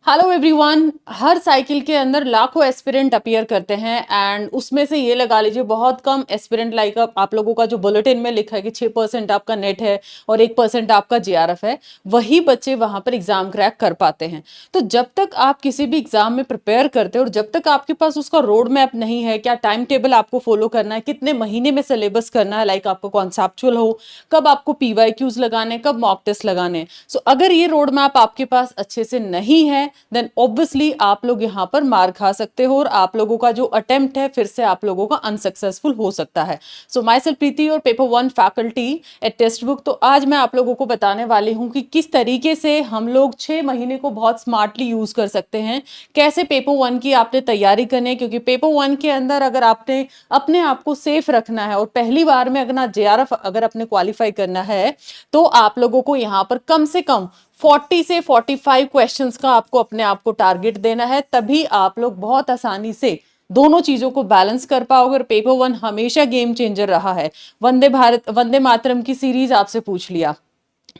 Hello everyone. हर cycle के अंदर लाखों एस्पिरेंट अपीयर करते हैं एंड उसमें से ये लगा लीजिए बहुत कम एस्पिरेंट लाइक आप लोगों का जो बुलेटिन में लिखा है कि 6% आपका नेट है और 1% आपका जेआरएफ है, वही बच्चे वहां पर एग्जाम क्रैक कर पाते हैं। तो जब तक आप किसी भी एग्जाम में प्रिपेयर करते हो और जब तक आपके पास उसका रोड मैप नहीं है, क्या टाइम टेबल आपको फॉलो करना है, कितने महीने में सिलेबस करना है, लाइक आपको कॉन्सेप्चुअल हो, कब आपको पीवाईक्यूज लगाने, कब मॉक टेस्ट लगाने, सो अगर ये रोड मैप आपके पास अच्छे से नहीं है देन ऑब्वियसली आप लोग यहाँ पर मार खा सकते हो और आप लोगों का जो अटेम्प्ट है फिर से आप लोगों का अनसक्सेसफुल हो सकता है। सो माई सेल्फ प्रीति और paper one faculty at text book. तो आज मैं आप लोगों को बताने वाली हूँ कि किस तरीके से हम लोग 6 महीने को बहुत स्मार्टली यूज कर सकते हैं, कैसे पेपर वन की आपने तैयारी करनी है, क्योंकि पेपर वन के अंदर अगर आपने अपने आप को सेफ रखना है और पहली बार में अगर जेआरएफ अगर अपने क्वालिफाई करना है तो आप लोगों को यहाँ पर कम से कम 40 से 45 क्वेश्चंस का आपको अपने आप को टारगेट देना है, तभी आप लोग बहुत आसानी से दोनों चीजों को बैलेंस कर पाओगे। और पेपर वन हमेशा गेम चेंजर रहा है। वंदे मातरम की सीरीज आपसे पूछ लिया,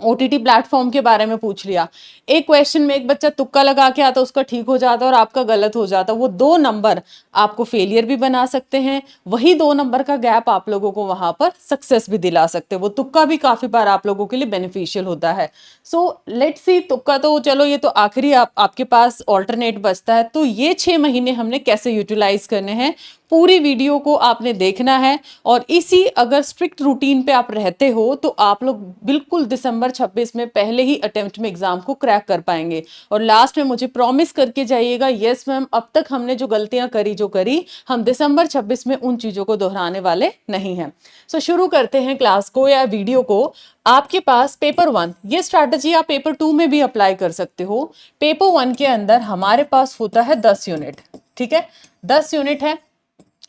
ओटीटी प्लेटफॉर्म के बारे में पूछ लिया, एक क्वेश्चन में एक बच्चा तुक्का लगा के आता, उसका ठीक हो जाता और आपका गलत हो जाता, वो 2 नंबर आपको फेलियर भी बना सकते हैं, वही 2 नंबर का गैप आप लोगों को वहां पर सक्सेस भी दिला सकते हैं। वो तुक्का भी काफी बार आप लोगों के लिए बेनिफिशियल होता है। सो लेट्स सी, तुक्का तो चलो ये तो आखिरी आपके पास ऑल्टरनेट बचता है। तो ये 6 महीने हमने कैसे यूटिलाइज करने हैं, पूरी वीडियो को आपने देखना है और इसी अगर स्ट्रिक्ट रूटीन पे आप रहते हो तो आप लोग बिल्कुल दिसंबर 26 में पहले ही अटेम्प्ट में एग्जाम को क्रैक कर पाएंगे। और लास्ट में मुझे प्रॉमिस करके जाइएगा, यस मैम अब तक हमने जो गलतियां करी हम दिसंबर 26 में उन चीजों को दोहराने वाले नहीं हैं। सो शुरू करते हैं क्लास को या वीडियो को। आपके पास पेपर वन, ये स्ट्रैटेजी आप पेपर टू में भी अप्लाई कर सकते हो। पेपर वन के अंदर हमारे पास होता है 10 यूनिट, ठीक है, 10 यूनिट है।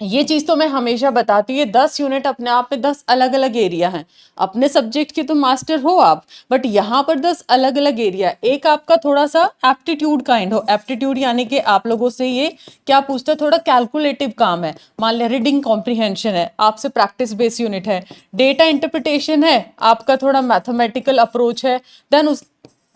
ये चीज तो मैं हमेशा बताती है, 10 यूनिट अपने आप में 10 अलग अलग एरिया हैं। अपने सब्जेक्ट के तो मास्टर हो आप, बट यहाँ पर 10 अलग अलग एरिया। एक आपका थोड़ा सा एप्टीट्यूड काइंड हो, एप्टीट्यूड यानी कि आप लोगों से ये क्या पूछता है, थोड़ा कैलकुलेटिव काम है। मान लिया रीडिंग कॉम्प्रिहेंशन है, आपसे प्रैक्टिस बेस यूनिट है। डेटा इंटरप्रिटेशन है, आपका थोड़ा मैथमेटिकल अप्रोच है। देन उस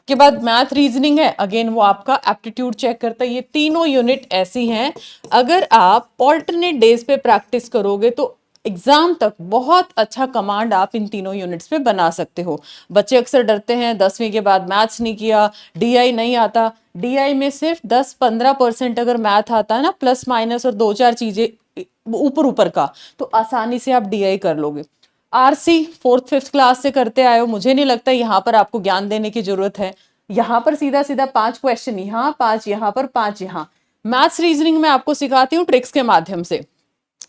के बाद मैथ रीजनिंग है, अगेन वो आपका एप्टीट्यूड चेक करता है। ये तीनों यूनिट ऐसी हैं, अगर आप ऑल्टरनेट डेज पे प्रैक्टिस करोगे तो एग्जाम तक बहुत अच्छा कमांड आप इन तीनों यूनिट्स पे बना सकते हो। बच्चे अक्सर डरते हैं 10वीं के बाद मैथ्स नहीं किया, डीआई नहीं आता। डीआई में सिर्फ 10-15% अगर मैथ आता है ना, प्लस माइनस और 2-4 चीजें ऊपर ऊपर का, तो आसानी से आप डीआई कर लोगे। आरसी फोर्थ फिफ्थ क्लास से करते आए हो, मुझे नहीं लगता यहाँ पर आपको ज्ञान देने की जरूरत है। यहाँ पर सीधा सीधा 5 क्वेश्चन यहाँ, 5 यहाँ पर, 5 यहाँ। मैथ्स रीजनिंग में आपको सिखाती हूँ ट्रिक्स के माध्यम से,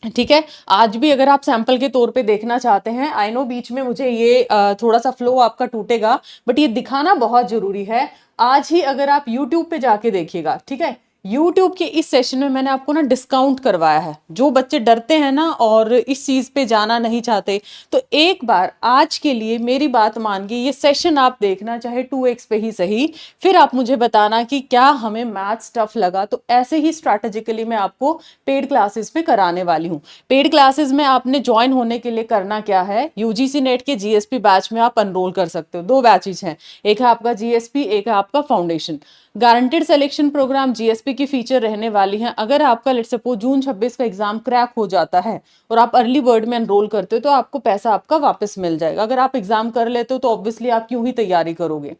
ठीक है। आज भी अगर आप सैंपल के तौर पे देखना चाहते हैं, आई नो बीच में मुझे ये थोड़ा सा फ्लो आपका टूटेगा, बट ये दिखाना बहुत जरूरी है। आज ही अगर आप यूट्यूब पे जाके देखिएगा, ठीक है, यूट्यूब के इस सेशन में मैंने आपको ना डिस्काउंट करवाया है। जो बच्चे डरते हैं ना और इस चीज पे जाना नहीं चाहते, तो एक बार आज के लिए मेरी बात मान के ये सेशन आप देखना, चाहे 2x पे ही सही, फिर आप मुझे बताना कि क्या हमें मैथ्स टफ लगा। तो ऐसे ही स्ट्रैटेजिकली मैं आपको पेड क्लासेस में कराने वाली हूँ। पेड क्लासेस में आपने ज्वाइन होने के लिए करना क्या है, यूजीसी नेट के जीएसपी बैच में आप एनरोल कर सकते हो। 2 बैचेज हैं, एक है आपका जीएसपी, एक है आपका foundation. Guaranteed selection program GSP की फीचर रहने वाली हैं। अगर आपका लेट्स सपोज जून 26 का एग्जाम क्रैक हो जाता है और आप अर्ली बर्ड में एनरोल करते हो तो आपको पैसा आपका वापस मिल जाएगा। अगर आप एग्जाम कर लेते हो तो ऑब्वियसली आप क्यों ही तैयारी करोगे।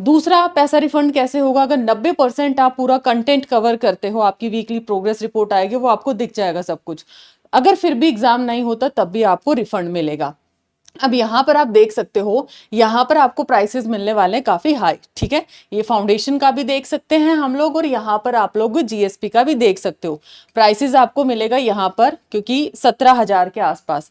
दूसरा, पैसा रिफंड कैसे होगा, अगर 90% आप पूरा कंटेंट कवर करते हो, आपकी वीकली प्रोग्रेस रिपोर्ट आएगी, वो आपको दिख जाएगा सब कुछ। अगर फिर भी एग्जाम नहीं होता तब भी आपको रिफंड मिलेगा। अब यहाँ पर आप देख सकते हो, यहाँ पर आपको प्राइसेस मिलने वाले हैं काफी हाई, ठीक है। ये फाउंडेशन का भी देख सकते हैं हम लोग और यहाँ पर आप लोग जीएसपी का भी देख सकते हो। प्राइसेस आपको मिलेगा यहाँ पर क्योंकि 17,000 के आसपास।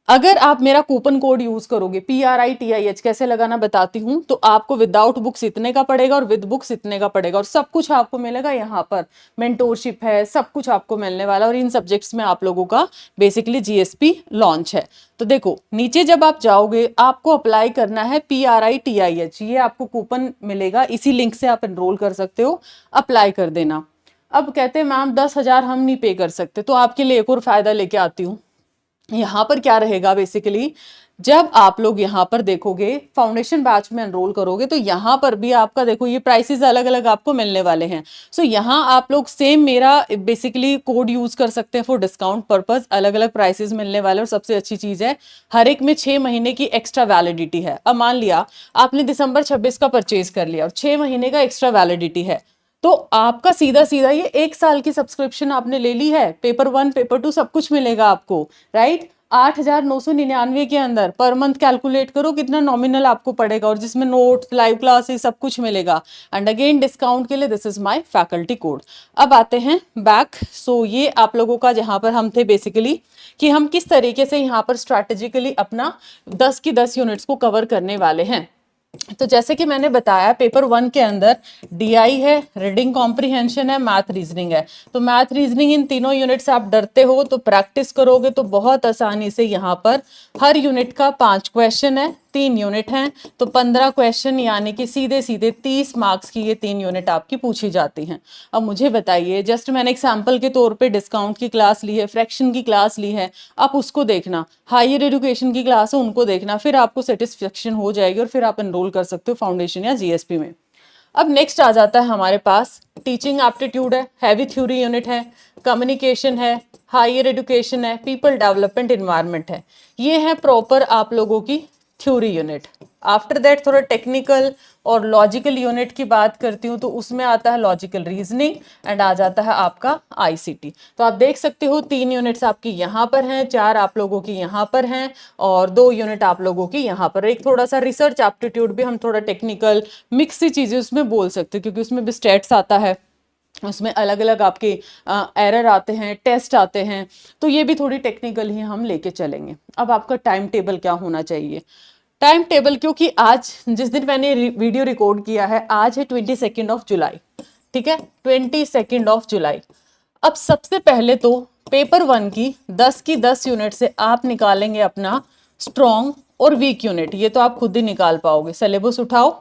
अगर आप मेरा कूपन कोड यूज करोगे PRITIH, कैसे लगाना बताती हूँ, तो आपको विदाउट बुक्स इतने का पड़ेगा और विद बुक्स इतने का पड़ेगा और सब कुछ आपको मिलेगा। यहाँ पर मेंटोरशिप है, सब कुछ आपको मिलने वाला और इन सब्जेक्ट्स में आप लोगों का बेसिकली जीएसपी लॉन्च है। तो देखो नीचे जब आप जाओगे आपको अप्लाई करना है PRITIH, ये आपको कूपन मिलेगा, इसी लिंक से आप एनरोल कर सकते हो, अप्लाई कर देना। अब कहते हैं मैम 10,000 हम नहीं पे कर सकते, तो आपके लिए एक और फायदा लेके आती हूँ। यहाँ पर क्या रहेगा बेसिकली, जब आप लोग यहाँ पर देखोगे फाउंडेशन बैच में एनरोल करोगे तो यहाँ पर भी आपका देखो ये प्राइसेस अलग अलग आपको मिलने वाले हैं। सो यहाँ आप लोग सेम मेरा बेसिकली कोड यूज कर सकते हैं फॉर डिस्काउंट पर्पस, अलग अलग प्राइसेस मिलने वाले। और सबसे अच्छी चीज है हर एक में 6 महीने की एक्स्ट्रा वैलिडिटी है। अब मान लिया आपने दिसंबर 26 का परचेज कर लिया और 6 महीने का एक्स्ट्रा वैलिडिटी है, तो आपका सीधा सीधा ये 1 साल की सब्सक्रिप्शन आपने ले ली है, पेपर 1 पेपर 2 सब कुछ मिलेगा आपको, राइट। 8,999 के अंदर पर मंथ कैलकुलेट करो कितना नॉमिनल आपको पड़ेगा, और जिसमें नोट्स लाइव क्लासेस सब कुछ मिलेगा। एंड अगेन डिस्काउंट के लिए this is my faculty code. अब आते हैं बैक। सो ये आप लोगों का जहां पर हम थे बेसिकली कि हम किस तरीके से यहाँ पर स्ट्रैटेजिकली अपना 10 की 10 यूनिट्स को कवर करने वाले हैं। तो जैसे कि मैंने बताया पेपर 1 के अंदर डीआई है, रीडिंग कॉम्प्रिहेंशन है, मैथ रीजनिंग है। तो मैथ रीजनिंग इन तीनों यूनिट से आप डरते हो तो प्रैक्टिस करोगे तो बहुत आसानी से यहाँ पर हर यूनिट का 5 क्वेश्चन है, 3 यूनिट हैं तो 15 क्वेश्चन, यानी कि सीधे सीधे 30 मार्क्स की ये 3 यूनिट आपकी पूछी जाती हैं। अब मुझे बताइए, जस्ट मैंने एग्जाम्पल के तौर पे डिस्काउंट की क्लास ली है, फ्रैक्शन की क्लास ली है, आप उसको देखना, हायर एजुकेशन की क्लास है उनको देखना, फिर आपको सेटिस्फेक्शन हो जाएगी और फिर आप एनरोल कर सकते हो फाउंडेशन या जीएसपी में। अब नेक्स्ट आ जाता है हमारे पास टीचिंग एप्टीट्यूड है, हैवी थ्योरी यूनिट है, कम्युनिकेशन है, हायर एजुकेशन है, पीपल डेवलपमेंट एनवायरनमेंट है। ये है प्रॉपर आप लोगों की थ्योरी यूनिट। आफ्टर दैट थोड़ा टेक्निकल और लॉजिकल यूनिट की बात करती हूँ तो उसमें आता है लॉजिकल रीजनिंग एंड आ जाता है आपका आईसीटी। तो आप देख सकते हो 3 यूनिट्स आपकी यहाँ पर हैं, 4 आप लोगों की यहाँ पर हैं और 2 यूनिट आप लोगों की यहाँ पर। एक थोड़ा सा रिसर्च एप्टीट्यूड भी, हम थोड़ा टेक्निकल मिक्स सी चीजें उसमें बोल सकते हैं क्योंकि उसमें भी स्टैट्स आता है, उसमें अलग अलग आपके एरर आते हैं, टेस्ट आते हैं, तो ये भी थोड़ी टेक्निकल ही हम लेके चलेंगे। अब आपका टाइम टेबल क्या होना चाहिए? टाइम टेबल, क्योंकि आज जिस दिन मैंने वीडियो रिकॉर्ड किया है आज है 22 जुलाई, ठीक है, 22 जुलाई। अब सबसे पहले तो पेपर 1 की 10 यूनिट से आप निकालेंगे अपना स्ट्रॉन्ग और वीक यूनिट, ये तो आप खुद ही निकाल पाओगे। सिलेबस उठाओ,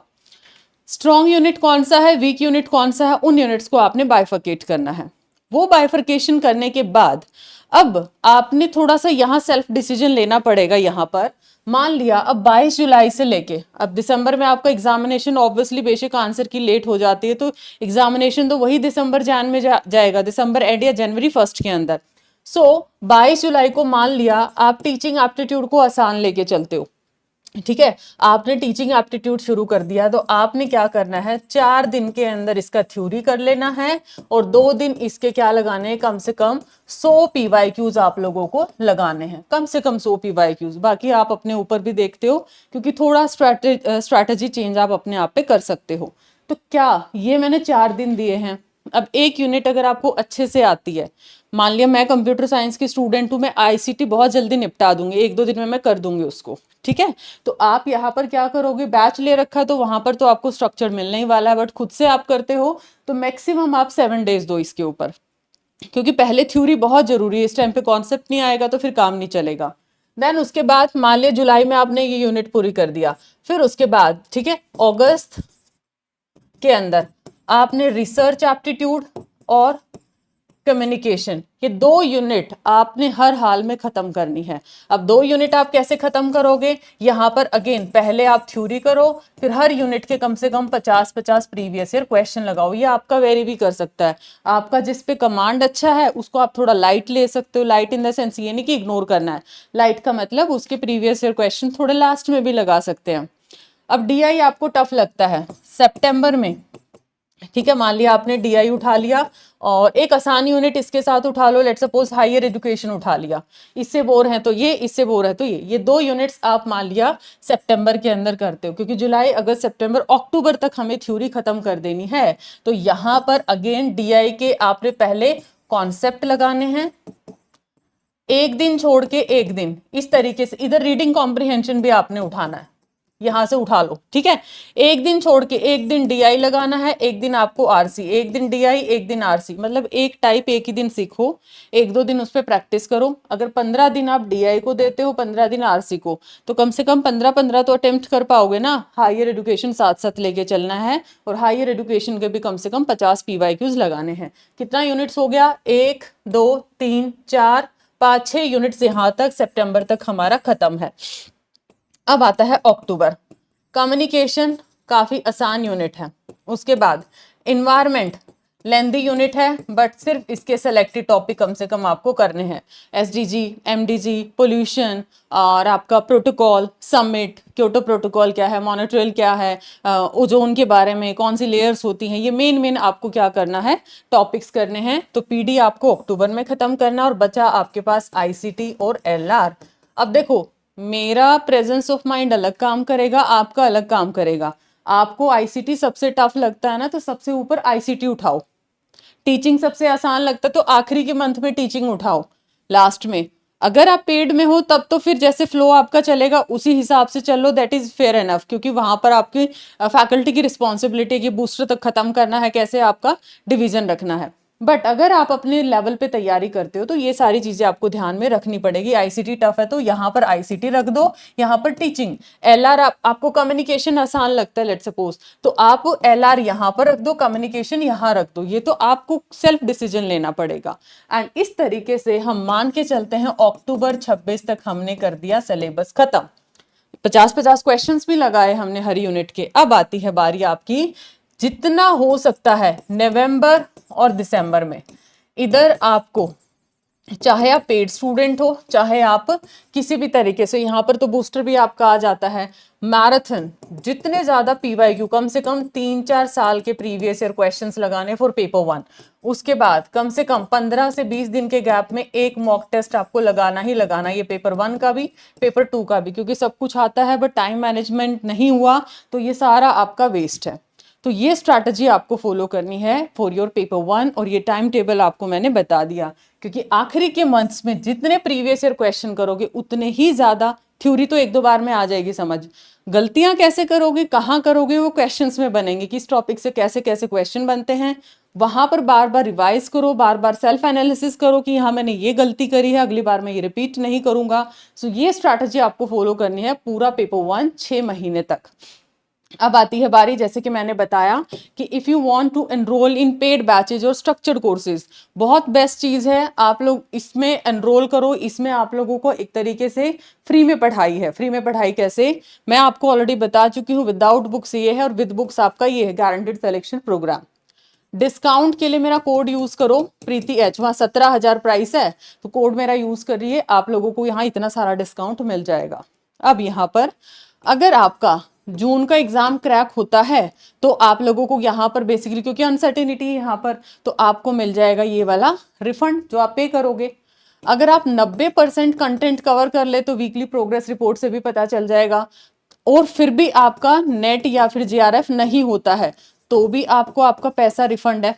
स्ट्रॉन्ग यूनिट कौन सा है, वीक यूनिट कौन सा है, उन यूनिट्स को आपने बाइफरकेट करना है। वो बाइफरकेशन करने के बाद अब आपने थोड़ा सा यहाँ सेल्फ डिसीजन लेना पड़ेगा। यहाँ पर मान लिया अब 22 जुलाई से लेके अब दिसंबर में आपका एग्जामिनेशन, ऑब्वियसली बेशक आंसर की लेट हो जाती है तो एग्जामिनेशन तो वही दिसंबर जान में जाएगा, दिसंबर एंड या जनवरी फर्स्ट के अंदर। सो 22 जुलाई को मान लिया आप टीचिंग एप्टीट्यूड को आसान लेके चलते हो, ठीक है, आपने टीचिंग एप्टीट्यूड शुरू कर दिया तो आपने क्या करना है, 4 दिन के अंदर इसका थ्योरी कर लेना है और 2 दिन इसके क्या लगाने हैं, कम से कम 100 पीवाईक्यूज आप लोगों को लगाने हैं, कम से कम 100 पीवाईक्यूज। बाकी आप अपने ऊपर भी देखते हो क्योंकि थोड़ा स्ट्रैटेजी चेंज आप अपने आप पे कर सकते हो। तो क्या ये मैंने 4 दिन दिए हैं। अब एक यूनिट अगर आपको अच्छे से आती है, मान लिया मैं कंप्यूटर साइंस की स्टूडेंट हूं, मैं आईसीटी बहुत जल्दी निपटा दूंगी, 1-2 दिन में मैं कर दूंगी उसको, ठीक है। तो आप यहाँ पर क्या करोगे, बैच ले रखा है तो वहां पर तो आपको स्ट्रक्चर मिलने ही वाला है, बट खुद से आप करते हो तो मैक्सिमम आप 7 डेज दो इसके ऊपर, क्योंकि पहले थ्योरी बहुत जरूरी है, इस टाइम पे कॉन्सेप्ट नहीं आएगा तो फिर काम नहीं चलेगा। देन उसके बाद मान लिया जुलाई में आपने ये यूनिट पूरी कर दिया, फिर उसके बाद ठीक है अगस्त के अंदर आपने रिसर्च एप्टीट्यूड और कम्युनिकेशन, ये 2 यूनिट आपने हर हाल में खत्म करनी है। अब 2 यूनिट आप कैसे खत्म करोगे, यहाँ पर अगेन पहले आप थ्योरी करो, फिर हर यूनिट के कम से कम 50-50 प्रीवियस ईयर क्वेश्चन लगाओ। ये आपका वेरी भी कर सकता है, आपका जिस पे कमांड अच्छा है उसको आप थोड़ा लाइट ले सकते हो। लाइट इन द सेंस ये नहीं कि इग्नोर करना है, लाइट का मतलब उसके प्रीवियस ईयर क्वेश्चन थोड़े लास्ट में भी लगा सकते हैं। अब डीआई आपको टफ लगता है सितंबर में, ठीक है, मान लिया आपने डीआई उठा लिया और एक आसान यूनिट इसके साथ उठा लो, लेट सपोज हायर एजुकेशन उठा लिया, इससे बोर है तो ये, इससे बोर है तो ये 2 यूनिट्स आप मान लिया सितंबर के अंदर करते हो, क्योंकि जुलाई अगस्त सितंबर अक्टूबर तक हमें थ्योरी खत्म कर देनी है। तो यहाँ पर अगेन डीआई के आपने पहले कॉन्सेप्ट लगाने हैं, एक दिन छोड़ के एक दिन, इस तरीके से इधर रीडिंग कॉम्प्रिहेंशन भी आपने उठाना है, यहां से उठा लो, ठीक है। एक दिन छोड़ के एक दिन डीआई लगाना है, एक दिन आपको आरसी, एक दिन डीआई एक दिन आरसी, मतलब एक टाइप एक ही दिन सीखो, 1-2 दिन उस पर प्रैक्टिस करो। अगर 15 दिन आप डीआई को देते हो, 15 दिन आरसी को, तो कम से कम 15-15 तो अटेम्प्ट कर पाओगे ना। हायर एजुकेशन साथ साथ लेके चलना है और हायर एजुकेशन के भी कम से कम 50 पीवाईक्यूज लगाने हैं। कितना यूनिट्स हो गया, 1 2 3 4 5 6 यूनिट्स यहाँ तक सितंबर तक हमारा खत्म है। अब आता है अक्टूबर। कम्युनिकेशन काफी आसान यूनिट है। उसके बाद इन्वायरमेंट लेंदी यूनिट है, बट सिर्फ इसके सेलेक्टेड टॉपिक कम से कम आपको करने हैं। एसडीजी, एमडीजी, पोल्यूशन, और आपका प्रोटोकॉल, समिट, क्योटो प्रोटोकॉल क्या है, मॉनिट्रियल क्या है, ओजोन के बारे में कौन सी लेयर्स होती हैं, ये मेन मेन आपको क्या करना है, टॉपिक्स करने हैं। तो पीडी आपको अक्टूबर में खत्म करना, और बचा आपके पास आईसीटी और एलआर। अब देखो, मेरा प्रेजेंस ऑफ माइंड अलग काम करेगा, आपका अलग काम करेगा। आपको आईसीटी सबसे टफ लगता है ना, तो सबसे ऊपर आईसीटी उठाओ। टीचिंग सबसे आसान लगता है तो आखिरी के मंथ में टीचिंग उठाओ, लास्ट में। अगर आप पेड में हो तब तो फिर जैसे फ्लो आपका चलेगा उसी हिसाब से चलो, दैट इज फेयर एनफ, क्योंकि वहां पर आपकी फैकल्टी की रिस्पॉन्सिबिलिटी की बूस्टर तक खत्म करना है, कैसे आपका डिवीजन रखना है। बट अगर आप अपने लेवल पे तैयारी करते हो तो ये सारी चीजें आपको ध्यान में रखनी पड़ेगी। आईसीटी टफ है तो यहाँ पर आईसीटी रख दो, यहाँ पर टीचिंग। एलआर आपको कम्युनिकेशन आसान लगता है लेट सपोज, तो आप एलआर यहाँ पर रख दो, कम्युनिकेशन यहाँ रख दो। ये तो आपको सेल्फ डिसीजन लेना पड़ेगा। एंड इस तरीके से हम मान के चलते हैं अक्टूबर 26 तक हमने कर दिया सिलेबस खत्म। 50-50 क्वेश्चंस भी लगाए हमने हर यूनिट के। अब आती है बारी आपकी, जितना हो सकता है नवंबर और दिसंबर में, इधर आपको, चाहे आप पेड स्टूडेंट हो चाहे आप किसी भी तरीके से, यहाँ पर तो बूस्टर भी आपका आ जाता है, मैराथन, जितने ज्यादा पीवाईक्यू, कम से कम 3-4 साल के प्रीवियस ईयर क्वेश्चंस लगाने फॉर पेपर 1। उसके बाद कम से कम 15 से 20 दिन के गैप में एक मॉक टेस्ट आपको लगाना ही लगाना, ये पेपर 1 का भी पेपर 2 का भी, क्योंकि सब कुछ आता है बट टाइम मैनेजमेंट नहीं हुआ तो ये सारा आपका वेस्ट है। तो ये स्ट्रैटेजी आपको फॉलो करनी है फॉर योर पेपर 1, और ये टाइम टेबल आपको मैंने बता दिया, क्योंकि आखिरी के मंथ्स में जितने प्रीवियस ईयर क्वेश्चन करोगे उतने ही ज्यादा, थ्योरी तो 1-2 बार में आ जाएगी समझ, गलतियां कैसे करोगे, कहाँ करोगे, वो क्वेश्चंस में बनेंगे, किस टॉपिक से कैसे कैसे क्वेश्चन बनते हैं। वहां पर बार बार रिवाइज करो, बार बार सेल्फ एनालिसिस करो कि हाँ मैंने ये गलती करी है, अगली बार मैं ये रिपीट नहीं करूंगा। सो ये स्ट्रैटेजी आपको फॉलो करनी है पूरा पेपर 1 6 महीने तक। अब आती है बारी, जैसे कि मैंने बताया कि if you want to enrol in paid batches और स्ट्रक्चर्ड कोर्सेज, बहुत बेस्ट चीज़ है, आप लोग इसमें एनरोल करो। इसमें आप लोगों को एक तरीके से फ्री में पढ़ाई है। फ्री में पढ़ाई कैसे, मैं आपको ऑलरेडी बता चुकी हूँ। विदाउट बुक्स ये है, और विद बुक्स आपका ये है गारंटेड सिलेक्शन प्रोग्राम। डिस्काउंट के लिए मेरा कोड यूज करो, प्रीति एच, वहाँ 17,000 प्राइस है, तो कोड मेरा यूज करिए, आप लोगों को यहाँ इतना सारा डिस्काउंट मिल जाएगा। अब यहाँ पर अगर आपका जून का एग्जाम क्रैक होता है तो आप लोगों को यहाँ पर बेसिकली, क्योंकि अनसर्टेनिटी है यहाँ पर, तो आपको मिल जाएगा ये वाला रिफंड जो आप पे करोगे। अगर आप 90% कंटेंट कवर कर ले तो वीकली प्रोग्रेस रिपोर्ट से भी पता चल जाएगा। और फिर भी आपका नेट या फिर जीआरएफ नहीं होता है तो भी आपको आपका पैसा रिफंड है,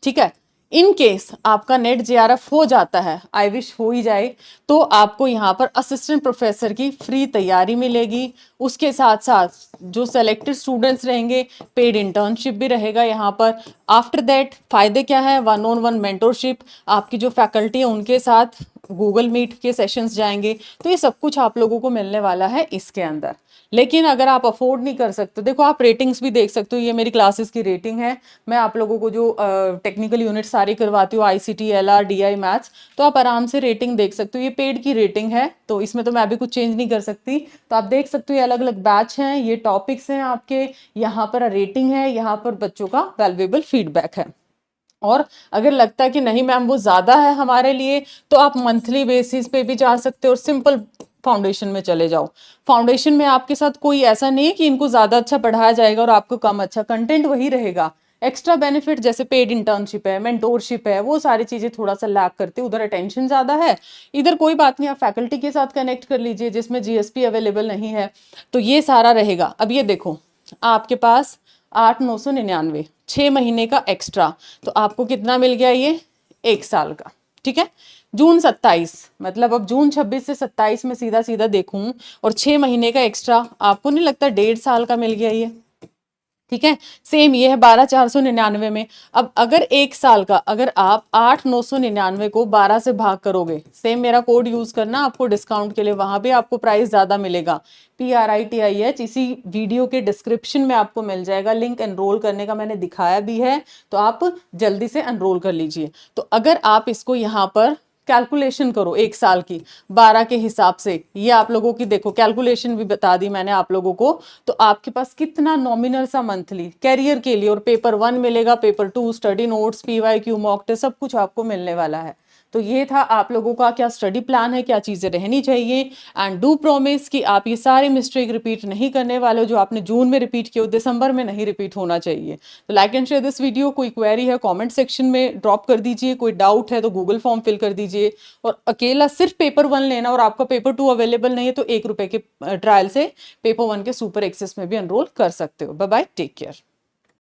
ठीक है। इन केस आपका नेट जेआरएफ हो जाता है, आई विश हो ही जाए, तो आपको यहाँ पर असिस्टेंट प्रोफेसर की फ्री तैयारी मिलेगी। उसके साथ साथ जो सेलेक्टेड स्टूडेंट्स रहेंगे, पेड इंटर्नशिप भी रहेगा यहाँ पर। आफ्टर दैट फायदे क्या है, 1-on-1 मेंटोरशिप, आपकी जो फैकल्टी है उनके साथ गूगल मीट के सेशंस जाएंगे, तो ये सब कुछ आप लोगों को मिलने वाला है इसके अंदर। लेकिन अगर आप अफोर्ड नहीं कर सकते, देखो आप रेटिंग्स भी देख सकते हो, ये मेरी क्लासेस की रेटिंग है। मैं आप लोगों को जो टेक्निकल यूनिट सारी करवाती हूँ, आईसीटी, एलआर, डीआई, मैथ्स, तो आप आराम से रेटिंग देख सकते हो। ये पेड की रेटिंग है तो इसमें तो मैं अभी कुछ चेंज नहीं कर सकती। तो आप देख सकते हो ये अलग अलग बैच हैं, ये टॉपिक्स हैं आपके, यहाँ पर रेटिंग है, यहाँ पर बच्चों का वैल्यूएबल फीडबैक है। और अगर लगता है कि नहीं मैम वो ज्यादा है हमारे लिए, तो आप मंथली बेसिस पे भी जा सकते हो और सिंपल फाउंडेशन में चले जाओ। फाउंडेशन में आपके साथ कोई ऐसा नहीं है कि इनको ज्यादा अच्छा पढ़ाया जाएगा और आपको कम अच्छा, कंटेंट वही रहेगा। एक्स्ट्रा बेनिफिट जैसे पेड इंटर्नशिप है, मेंटोरशिप है, वो सारी चीजें थोड़ा सा लैक करते हैं, उधर अटेंशन ज्यादा है। इधर कोई बात नहीं, आप फैकल्टी के साथ कनेक्ट कर लीजिए जिसमें जीएसपी अवेलेबल नहीं है, तो ये सारा रहेगा। अब ये देखो आपके पास 8,999, 6 महीने का एक्स्ट्रा, तो आपको कितना मिल गया, ये 1 साल का, ठीक है। जून 27, मतलब अब जून 26 से 27 में सीधा सीधा देखूं, और 6 महीने का एक्स्ट्रा, आपको नहीं लगता 1.5 साल का मिल गया ये, ठीक है। सेम ये है 12,499 में। अब अगर 1 साल का, अगर आप 8,999 को 12 से भाग करोगे, सेम मेरा कोड यूज करना आपको डिस्काउंट के लिए, वहां भी आपको प्राइस ज्यादा मिलेगा। PRITIH इसी वीडियो के डिस्क्रिप्शन में आपको मिल जाएगा लिंक, एनरोल करने का मैंने दिखाया भी है, तो आप जल्दी से एनरोल कर लीजिए। तो अगर आप इसको यहाँ पर कैलकुलेशन करो 1 साल की 12 के हिसाब से, ये आप लोगों की देखो कैलकुलेशन भी बता दी मैंने आप लोगों को। तो आपके पास कितना नॉमिनल सा मंथली कैरियर के लिए, और पेपर 1 मिलेगा, paper 2 study notes, PYQ, mock test, सब कुछ आपको मिलने वाला है। तो ये था आप लोगों का क्या स्टडी प्लान है, क्या चीज़ें रहनी चाहिए। एंड डू प्रॉमिस कि आप ये सारे मिस्टेक रिपीट नहीं करने वाले हो जो आपने जून में रिपीट किए, दिसंबर में नहीं रिपीट होना चाहिए। तो like and share this video. कोई क्वेरी है कमेंट सेक्शन में ड्रॉप कर दीजिए, कोई डाउट है तो गूगल फॉर्म फिल कर दीजिए। और अकेला सिर्फ पेपर 1 लेना और आपका पेपर 2 अवेलेबल नहीं है तो ₹1 के ट्रायल से पेपर 1 के सुपर एक्सेस में भी एनरोल कर सकते हो। Bye bye, take care.